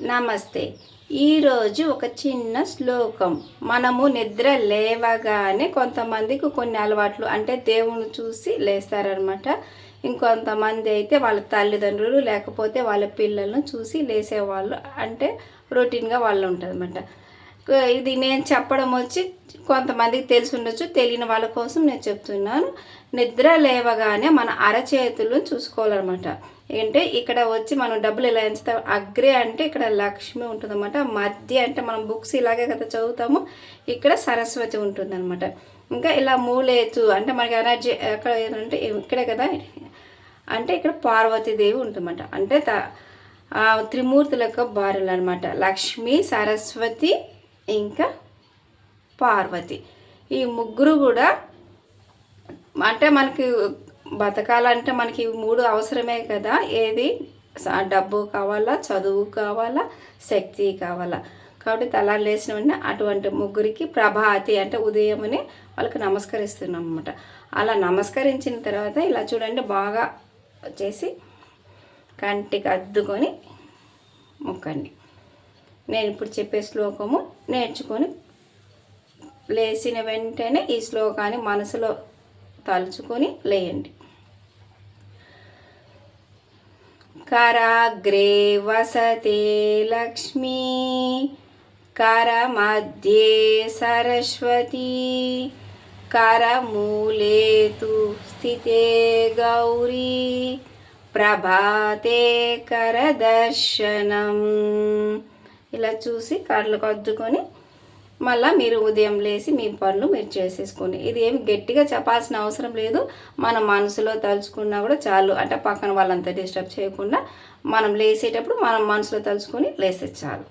నమస్తే. ఈరోజు ఒక చిన్న శ్లోకం. మనము నిద్ర లేవగానే కొంతమందికి కొన్ని అలవాట్లు అంటే దేవుని చూసి లేస్తారనమాట. ఇంకొంతమంది అయితే వాళ్ళ తల్లిదండ్రులు లేకపోతే వాళ్ళ పిల్లలను చూసి లేసేవాళ్ళు, అంటే రొటీన్గా వాళ్ళు ఉంటుందన్నమాట. ఇది నేను చెప్పడం వచ్చి కొంతమందికి తెలిసి ఉండొచ్చు, తెలియని వాళ్ళ కోసం నేను చెప్తున్నాను. నిద్ర లేవగానే మన అరచేతులను చూసుకోవాలన్నమాట. ఏంటంటే ఇక్కడ వచ్చి మనం డబ్బులు ఇలా ఎంచుతాం. అగ్రే అంటే ఇక్కడ లక్ష్మి ఉంటుందన్నమాట. మధ్య అంటే మనం బుక్స్ ఇలాగే కదా చదువుతాము, ఇక్కడ సరస్వతి ఉంటుందన్నమాట. ఇంకా ఇలా మూలేతు అంటే మనకి ఎనర్జీ ఎక్కడ అంటే ఇక్కడే కదా, అంటే ఇక్కడ పార్వతీదేవి ఉంటుందన్నమాట. అంటే త్రిమూర్తుల యొక్క భార్యలు అనమాట. లక్ష్మి, సరస్వతి, ఇంకా పార్వతి. ఈ ముగ్గురు కూడా అంటే మనకి బతకాలంటే మనకి మూడు అవసరమే కదా. ఏది డబ్బు కావాలా, చదువు కావాలా, శక్తి కావాలా. కాబట్టి తల లేచిన వెంటనే అటువంటి ముగ్గురికి ప్రభాతి అంటే ఉదయమని వాళ్ళకి నమస్కరిస్తున్నాం అన్నమాట. అలా నమస్కరించిన తర్వాత ఇలా చూడండి, బాగా వచ్చేసి కంటికి అద్దుకొని మొక్కండి. నేను ఇప్పుడు చెప్పే శ్లోకము నేర్చుకొని లేచిన వెంటనే ఈ శ్లోకాన్ని మనసులో తలుచుకొని లేయండి. కరాగ్రే వసతే లక్ష్మీ, కరమధ్యే సరస్వతీ, కరమూలే తు స్థితే గౌరీ, ప్రభాతే కరదర్శనం. ఇలా చూసి కళ్ళకు అద్దుకొని మళ్ళీ మీరు ఉదయం లేచి మీ పనులు మీరు చేసేసుకోండి. ఇది ఏమి గట్టిగా చెప్పాల్సిన అవసరం లేదు, మన మనసులో తలుచుకున్నా కూడా చాలు. అంటే పక్కన వాళ్ళంతా డిస్టర్బ్ చేయకుండా మనం లేచేటప్పుడు మనం మనసులో తలుచుకొని లేస్తే చాలు.